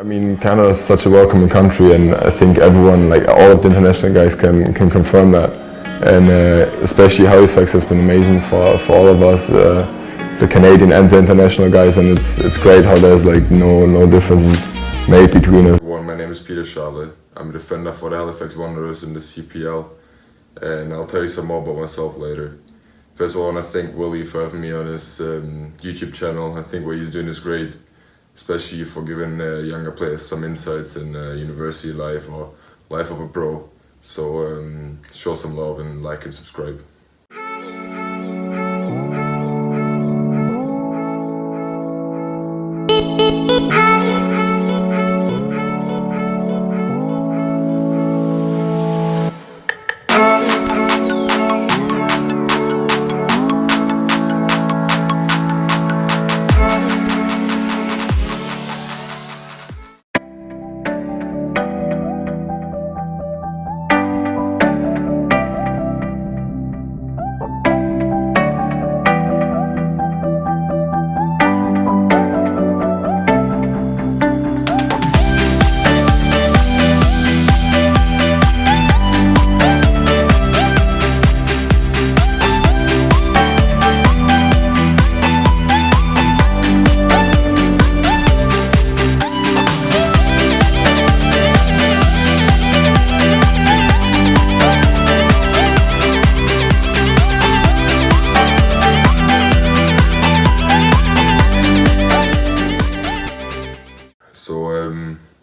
I mean, Canada is such a welcoming country, and I think everyone, like all of the international guys, can confirm that. And especially Halifax has been amazing for all of us, the Canadian and the international guys, and it's great how there's like no difference made between us. My name is Schaale. I'm a defender for the Halifax Wanderers in the CPL, and I'll tell you some more about myself later. First of all, I want to thank Willie for having me on his YouTube channel. I think what he's doing is great, especially for giving younger players some insights in university life or life of a pro. So show some love and like and subscribe.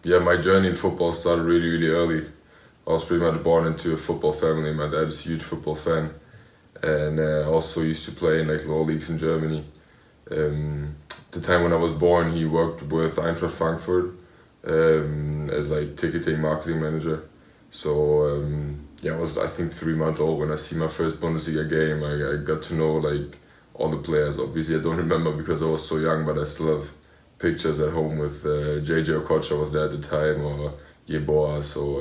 Yeah, my journey in football started really early. I was pretty much born into a football family. My dad is a huge football fan, and also used to play in like lower leagues in Germany. The time when I was born, he worked with Eintracht Frankfurt as like ticketing marketing manager. So yeah, I was I think 3 months old when I see my first Bundesliga game. I got to know like all the players. Obviously, I don't remember because I was so young, but I still have pictures at home with JJ Okocha was there at the time, or Yeboah. So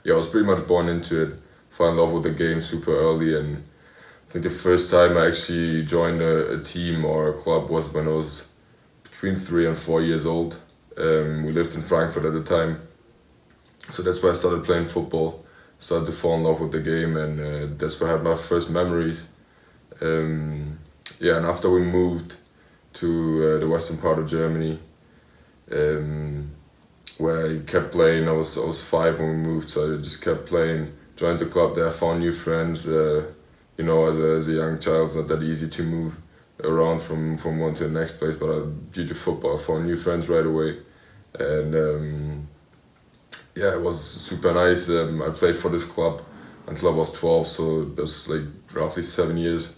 yeah, I was pretty much born into it. Fell in love with the game super early, and I think the first time I actually joined a team or a club was when I was between 3 and 4 years old. We lived in Frankfurt at the time, so that's where I started playing football. Started to fall in love with the game, and that's where I had my first memories. Yeah, and after we moved to the western part of Germany, where I kept playing. I was 5 when we moved, so I just kept playing. Joined the club there, found new friends. You know, as a young child, it's not that easy to move around from one to the next place. But due to football, I found new friends right away, and yeah, it was super nice. I played for this club until I was 12, so that's like roughly 7 years.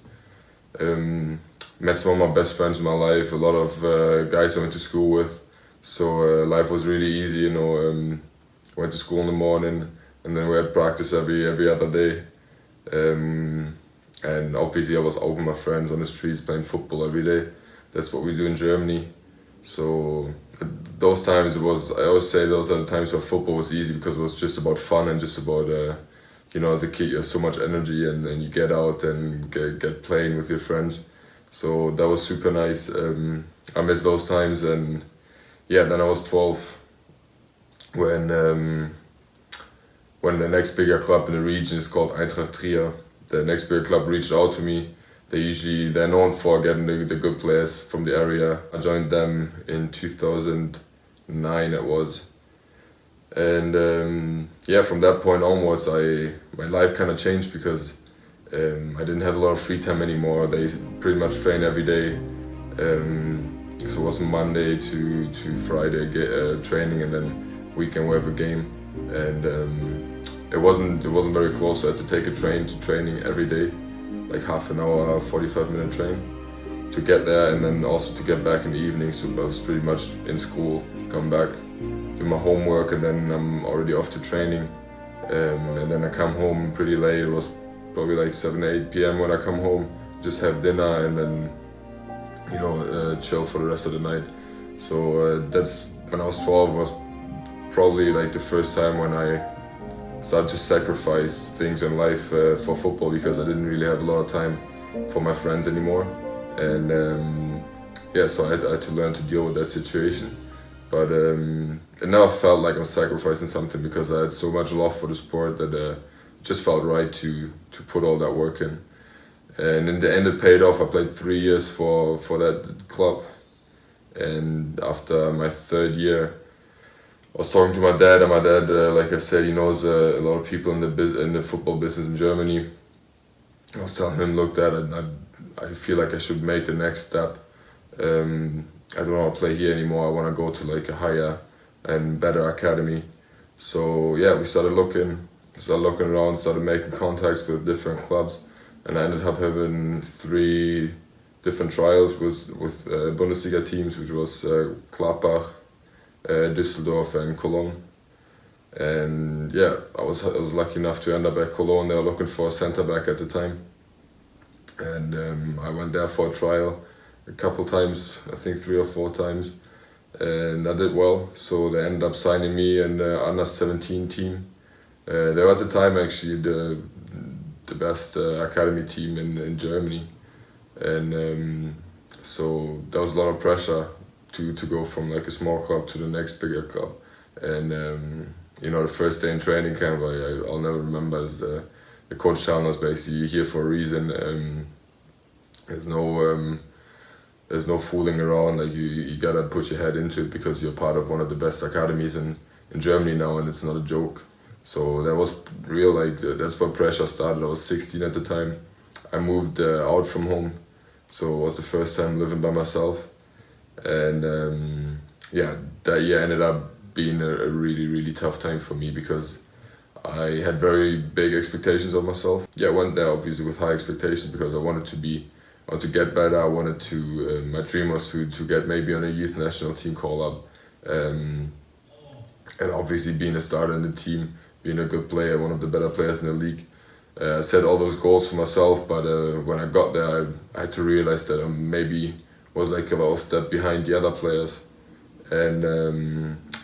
Met some of my best friends in my life, a lot of guys I went to school with, so life was really easy, you know. Went to school in the morning, and then we had practice every other day, and obviously I was out with my friends on the streets playing football every day. That's what we do in Germany. So those times I always say those are the times where football was easy, because it was just about fun and just about you know, as a kid you have so much energy, and you get out and get playing with your friends. So that was super nice. I miss those times. And yeah, then I was 12 when the next bigger club in the region is called Eintracht Trier. The next bigger club reached out to me. They're known for getting the good players from the area. I joined them in 2009 it was. And yeah, from that point onwards my life kind of changed, because I didn't have a lot of free time anymore. They pretty much train every day. So it was Monday to Friday training, and then weekend we have a game. And it wasn't very close, so I had to take a train to training every day, like half an hour, 45-minute train to get there, and then also to get back in the evening. So I was pretty much in school, come back, do my homework, and then I'm already off to training. And then I come home pretty late. It was probably like 7, 8 p.m. when I come home, just have dinner, and then, you know, chill for the rest of the night. So that's when I was 12 was probably like the first time when I started to sacrifice things in life for football, because I didn't really have a lot of time for my friends anymore. And yeah, so I had to learn to deal with that situation. But it never felt like I was sacrificing something because I had so much love for the sport that it just felt right to put all that work in. And in the end it paid off. I played 3 years for that club. And after my 3rd year, I was talking to my dad, and my dad, like I said, he knows a lot of people in the football business in Germany. I was telling him, look, Dad, I feel like I should make the next step. I don't want to play here anymore. I want to go to like a higher and better academy. So yeah, we started looking around, started making contacts with different clubs, and I ended up having 3 different trials with Bundesliga teams, which was Gladbach, Düsseldorf and Cologne. And yeah, I was lucky enough to end up at Cologne. They were looking for a centre back at the time, and I went there for a trial a couple times, I think 3 or 4 times, and I did well. So they ended up signing me in the under 17 team. They were at the time actually the best academy team in Germany, and so there was a lot of pressure to go from like a small club to the next bigger club. And you know, the first day in training camp, I'll never remember, as the coach telling us basically, you're here for a reason. There's no fooling around. Like you gotta put your head into it because you're part of one of the best academies in Germany now, and it's not a joke. So that was real. Like that's where pressure started. I was 16 at the time. I moved out from home, so it was the first time living by myself. And yeah, that year ended up being a really tough time for me because I had very big expectations of myself. Yeah, I went there obviously with high expectations because I wanted to get better. I wanted to, my dream was to get maybe on a youth national team call up, and obviously being a starter in the team, being a good player, one of the better players in the league. I set all those goals for myself, but when I got there, I had to realize that I maybe was like a little step behind the other players, and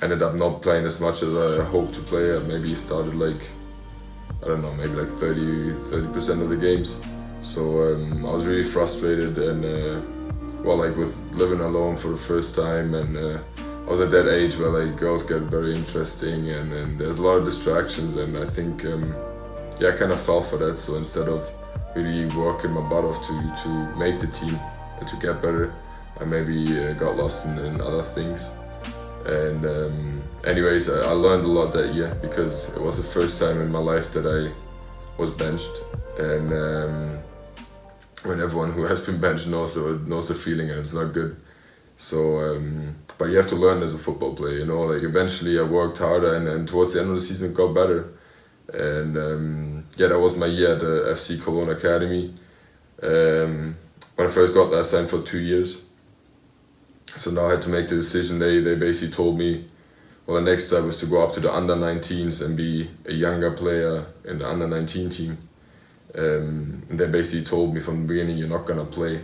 ended up not playing as much as I hoped to play. I maybe started like, I don't know, maybe like 30% of the games. So I was really frustrated, and well, like with living alone for the first time, and I was at that age where like girls get very interesting, and there's a lot of distractions, and I think yeah, I kind of fell for that. So instead of really working my butt off to make the team and to get better, I maybe got lost in other things. And anyways, I learned a lot that year because it was the first time in my life that I was benched, and when everyone who has been benched knows the feeling, and it's not good. So but you have to learn as a football player, you know, like eventually I worked harder, and towards the end of the season it got better. And yeah, that was my year at the FC Cologne Academy. When I first got there, I signed for 2 years. So now I had to make the decision. They basically told me, well, the next step was to go up to the under 19s and be a younger player in the under 19 team. And they basically told me from the beginning, you're not gonna play.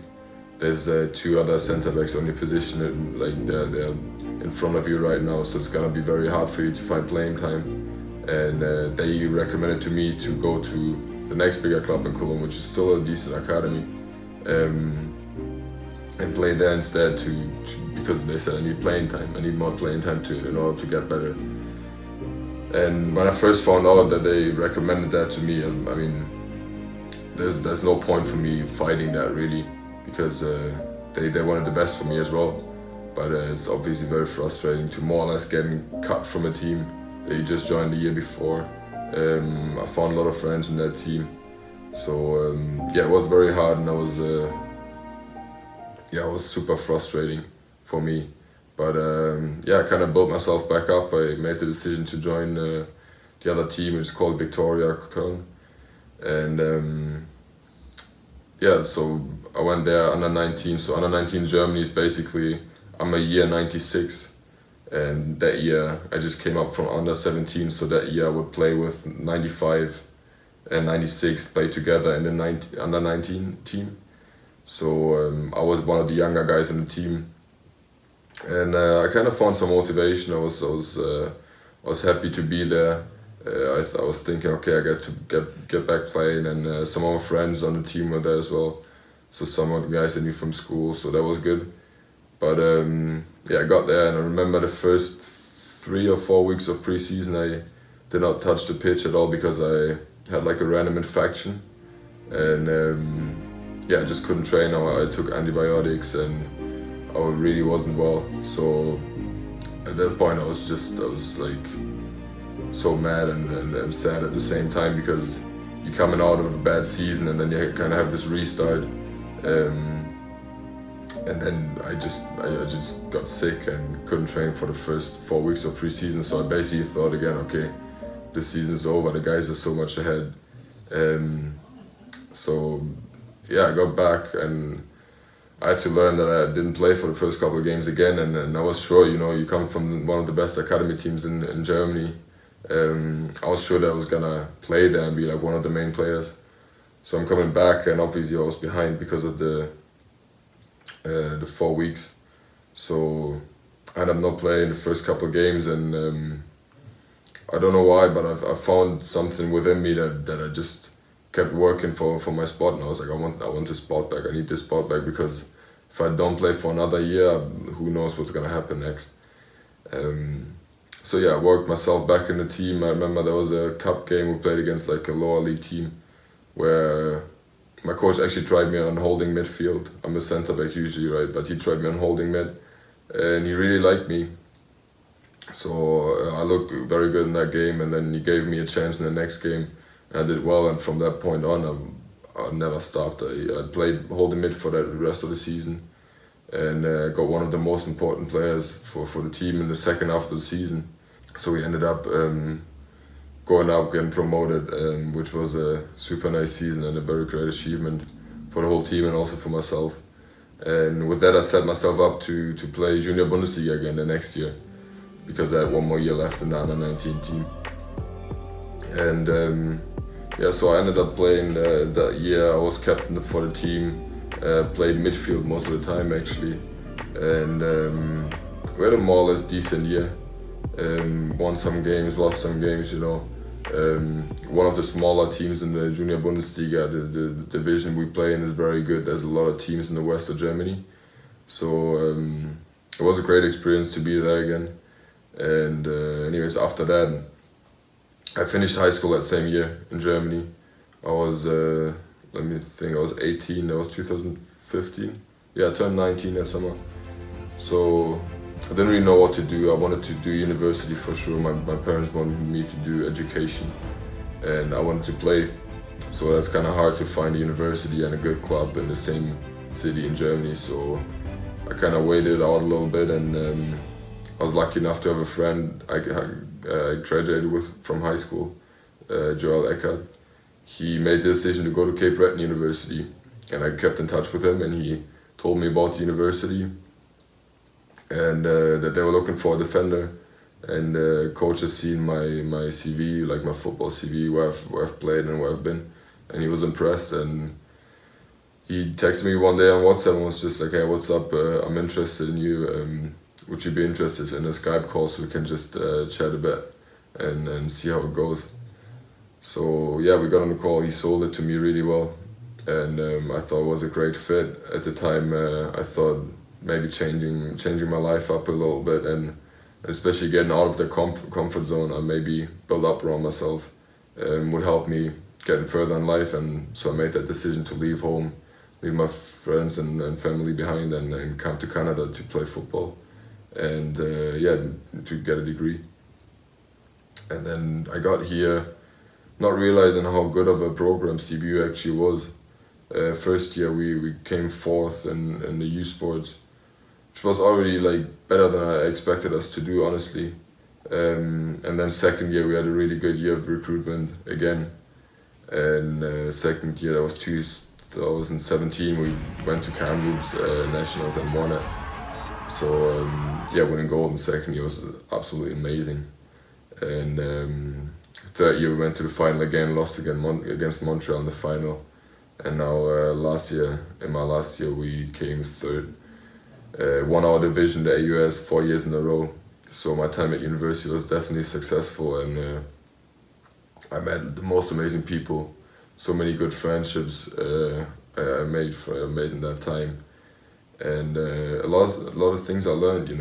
There's 2 other centre backs on your position, and like they're in front of you right now, so it's gonna be very hard for you to find playing time. And they recommended to me to go to the next bigger club in Cologne, which is still a decent academy, and play there instead because they said I need playing time. I need more playing time in order to get better. And when I first found out that they recommended that to me, I mean, there's no point for me fighting that really, because they wanted the best for me as well. But it's obviously very frustrating to more or less getting cut from a team that you just joined the year before. I found a lot of friends in that team, so yeah, it was very hard, and it was super frustrating for me. But yeah, I kind of built myself back up. I made the decision to join the other team, which is called Victoria Köln. And yeah, so I went there under 19. So under 19 Germany is basically, I'm a year 96. And that year I just came up from under 17. So that year I would play with 95 and 96, play together in the under 19 team. So I was one of the younger guys in the team, and I kind of found some motivation. I was happy to be there. I was thinking, okay, I got to get back playing, and some of my friends on the team were there as well. So some of the guys I knew from school, so that was good. But yeah, I got there, and I remember the first 3 or 4 weeks of pre-season I did not touch the pitch at all because I had like a random infection, and yeah, I just couldn't train. I took antibiotics and I really wasn't well. So at that point I was like so mad and sad at the same time, because you're coming out of a bad season and then you kind of have this restart. And then I just got sick and couldn't train for the first 4 weeks of pre-season. So I basically thought again, okay, this season's over, the guys are so much ahead. So yeah, I got back and I had to learn that I didn't play for the first couple of games again. And I was sure, you know, you come from one of the best academy teams in Germany. I was sure that I was gonna play there and be like one of the main players. So I'm coming back, and obviously I was behind because of the 4 weeks. So I ended up not playing the first couple of games, and I don't know why, but I found something within me that I just kept working for my spot, and I was like, I want this spot back. I need this spot back, because if I don't play for another year, who knows what's gonna happen next. So yeah, I worked myself back in the team. I remember there was a cup game we played against like a lower league team, where my coach actually tried me on holding midfield. I'm a centre back usually, right? But he tried me on holding mid, and he really liked me. So I looked very good in that game, and then he gave me a chance in the next game. I did well, and from that point on, I never stopped. I played holding mid for the rest of the season, and got one of the most important players for the team in the second half of the season. So we ended up going up, getting promoted, which was a super nice season and a very great achievement for the whole team and also for myself. And with that, I set myself up to play Junior Bundesliga again the next year, because I had one more year left in the under 19 team. And yeah, so I ended up playing that year. I was captain for the team, played midfield most of the time actually, and we had a more or less decent year. Won some games, lost some games, you know. One of the smaller teams in the Junior Bundesliga, the division we play in, is very good. There's a lot of teams in the west of Germany. So it was a great experience to be there again. And anyways, after that, I finished high school that same year in Germany. I was, let me think, I was 18, that was 2015. Yeah, I turned 19 that summer. So I didn't really know what to do. I wanted to do university for sure. My parents wanted me to do education, and I wanted to play. So that's kind of hard to find a university and a good club in the same city in Germany. So I kind of waited out a little bit, and I was lucky enough to have a friend I graduated with from high school, Joel Eckert. He made the decision to go to Cape Breton University, and I kept in touch with him, and he told me about the university, and that they were looking for a defender, and coach has seen my CV, like my football CV, where I've played and where I've been, and he was impressed, and he texted me one day on WhatsApp and was just like, hey, what's up, I'm interested in you, would you be interested in a Skype call so we can just chat a bit and see how it goes. So yeah, we got on the call. He sold it to me really well, and I thought it was a great fit. At the time, I thought maybe changing my life up a little bit, and especially getting out of the comfort zone and maybe build up around myself would help me getting further in life. And so I made that decision to leave home, leave my friends and family behind, and come to Canada to play football, and yeah, to get a degree. And then I got here not realizing how good of a program CBU actually was. First year we came fourth in the youth sports, which was already like better than I expected us to do, honestly. And then second year we had a really good year of recruitment again. And second year, that was 2017, we went to Kamloops Nationals and won it. So yeah, winning gold in second year was absolutely amazing. And third year we went to the final again, lost again against Montreal in the final. And now in my last year we came third. Won our division, the AUS, 4 years in a row. So my time at university was definitely successful, and I met the most amazing people. So many good friendships I made in that time. and a lot of things I learned. I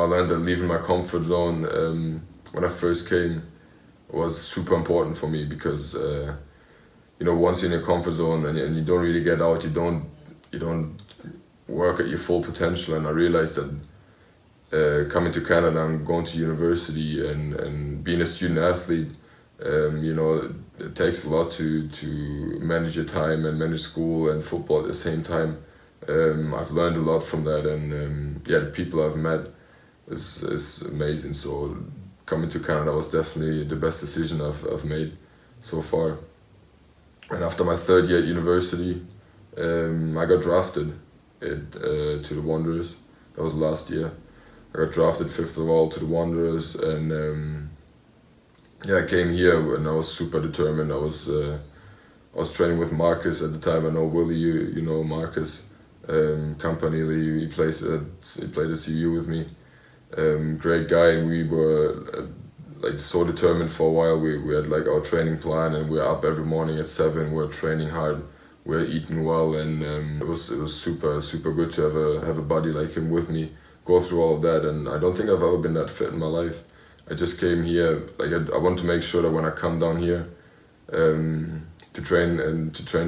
learned that leaving my comfort zone when I first came was super important for me, because once you're in your comfort zone and you don't really get out, you don't work at your full potential. And I realized that coming to Canada and going to university and being a student athlete, it takes a lot to manage your time and manage school and football at the same time. I've learned a lot from that, and the people I've met is amazing. So coming to Canada was definitely the best decision I've made so far. And after my third year at university, I got drafted to the Wanderers. That was last year. I got drafted 5th of all to the Wanderers, and I came here and I was super determined. I was training with Marcus at the time. I know Willie, you know Marcus. Campanile, he played at CU with me. Great guy, and we were so determined for a while. We had our training plan, and we were up every morning at 7. We were training hard, we were eating well, and it was super good to have a buddy like him with me, go through all of that. And I don't think I've ever been that fit in my life. I just came here, I want to make sure that when I come down here to train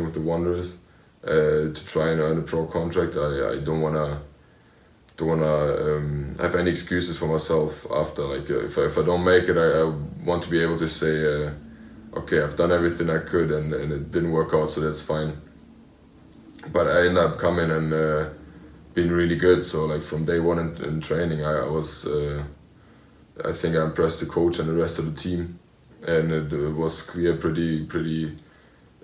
with the Wanderers, to try and earn a pro contract, I don't wanna have any excuses for myself after. If I don't make it, I want to be able to say, okay, I've done everything I could and it didn't work out, so that's fine. But I ended up coming and being really good. So from day one in training, I think I impressed the coach and the rest of the team, and it was clear pretty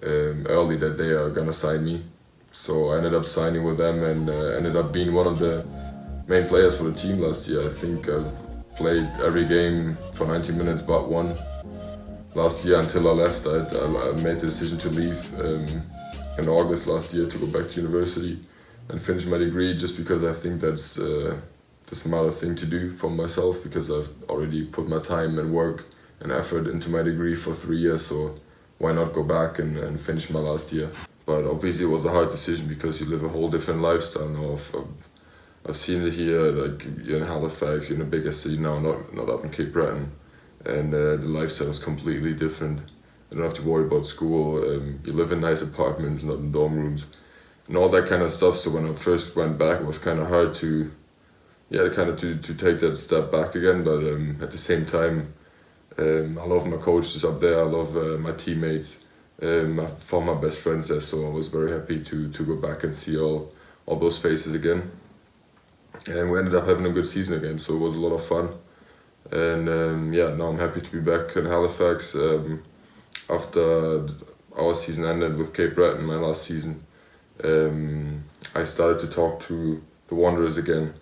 early that they are gonna sign me. So I ended up signing with them and ended up being one of the main players for the team last year. I think I've played every game for 90 minutes but one. Last year, until I left, I made the decision to leave in August last year to go back to university and finish my degree, just because I think that's the smarter thing to do for myself, because I've already put my time and work and effort into my degree for 3 years, so why not go back and finish my last year. But obviously it was a hard decision, because you live a whole different lifestyle now. I've seen it here, you're in Halifax, you're in a bigger city now, not up in Cape Breton, and the lifestyle is completely different. You don't have to worry about school, you live in nice apartments, not in dorm rooms, and all that kind of stuff. So when I first went back, it was kind of hard to take that step back again, but at the same time, I love my coaches up there, I love my teammates, I found my best friends there, so I was very happy to go back and see all those faces again. And we ended up having a good season again, so it was a lot of fun. And now I'm happy to be back in Halifax. After our season ended with Cape Breton, my last season, I started to talk to the Wanderers again.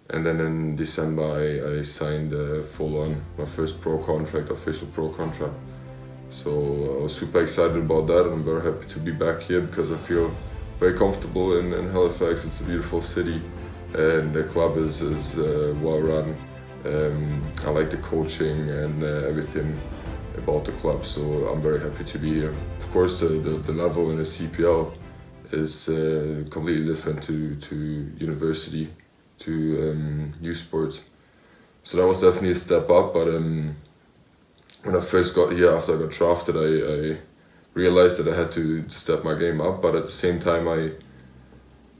And then in December I signed full-on my first pro contract, official pro contract. So I was super excited about that, and I'm very happy to be back here, because I feel very comfortable in Halifax. It's a beautiful city, and the club is well run. I like the coaching and everything about the club, so I'm very happy to be here. Of course, the level in the CPL is completely different to university, to youth sports. So that was definitely a step up, but when I first got here, after I got drafted, I realized that I had to step my game up, but at the same time I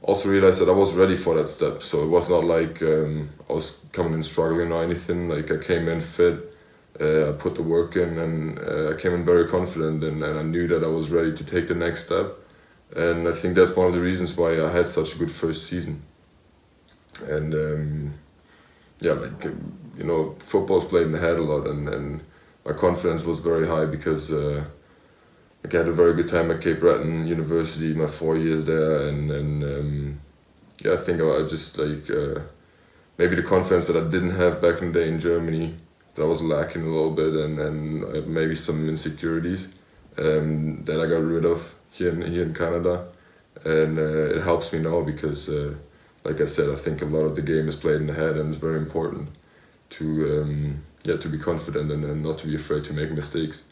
also realized that I was ready for that step. So it was not like I was coming in struggling or anything. I came in fit, I put the work in, and I came in very confident, and I knew that I was ready to take the next step. And I think that's one of the reasons why I had such a good first season. And football's played in the head a lot, and my confidence was very high, because I had a very good time at Cape Breton University, my 4 years there, and I think I just maybe the confidence that I didn't have back in the day in Germany, that I was lacking a little bit, and maybe some insecurities that I got rid of here in Canada, and it helps me now, because like I said, I think a lot of the game is played in the head, and it's very important to be confident and not to be afraid to make mistakes.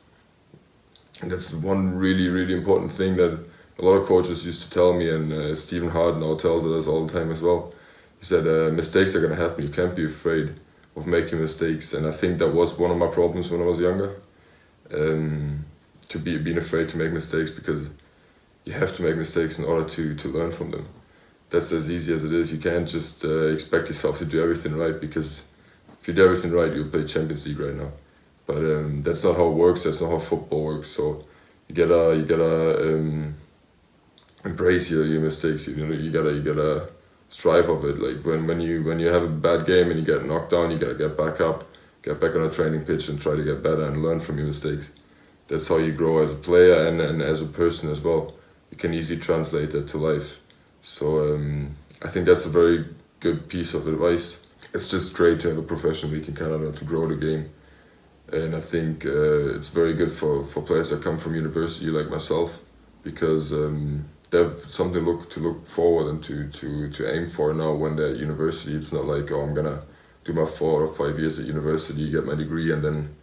And that's one really important thing that a lot of coaches used to tell me, and Stephen Hart now tells us all the time as well. He said, mistakes are going to happen. You can't be afraid of making mistakes. And I think that was one of my problems when I was younger. Being afraid to make mistakes, because you have to make mistakes in order to learn from them. That's as easy as it is. You can't just expect yourself to do everything right, because if you do everything right, you'll play Champions League right now. But that's not how it works. That's not how football works. So you gotta embrace your mistakes. You gotta strive of it. Like when you have a bad game and you get knocked down, you gotta get back up, get back on a training pitch and try to get better and learn from your mistakes. That's how you grow as a player and as a person as well. You can easily translate that to life. So I think that's a very good piece of advice. It's just great to have a professional league in Canada to grow the game. And I think it's very good for players that come from university like myself, because they have something to look forward and to aim for now when they're at university. It's not like, oh, I'm gonna do my 4 or 5 years at university, get my degree, and then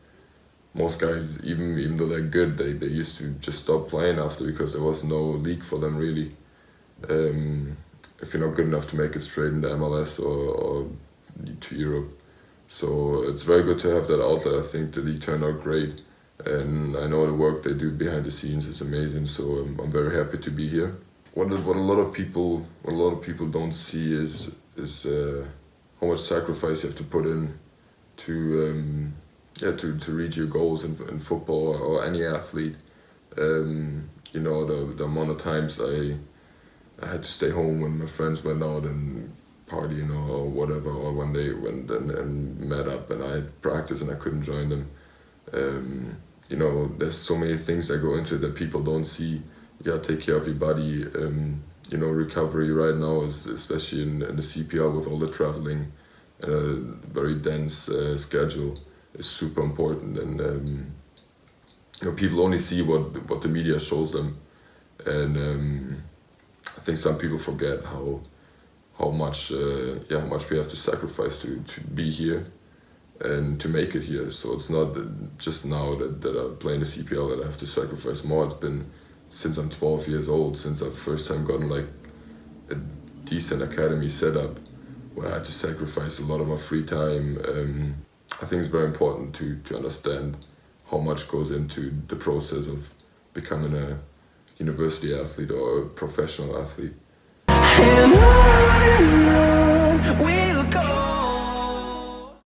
most guys, even though they're good, they used to just stop playing after, because there was no league for them really. If you're not good enough to make it straight in the MLS or to Europe. So it's very good to have that outlet. I think the league turned out great, and I know the work they do behind the scenes is amazing. So I'm very happy to be here. What a lot of people don't see is how much sacrifice you have to put in to reach your goals in football or any athlete. You know, the amount of times I had to stay home when my friends went out and party, you know, or whatever, or when they went and met up and I had practice and I couldn't join them. You know, there's so many things that go into it that people don't see. You gotta take care of your body. You know, recovery right now is, especially in the CPL with all the traveling and a very dense schedule, is super important. And you know, people only see what the media shows them, and I think some people forget how much we have to sacrifice to be here and to make it here. So it's not just now that I play in the CPL that I have to sacrifice more. It's been since I'm 12 years old, since I've first time gotten like a decent academy setup, where I had to sacrifice a lot of my free time. I think it's very important to understand how much goes into the process of becoming a university athlete or a professional athlete. And on we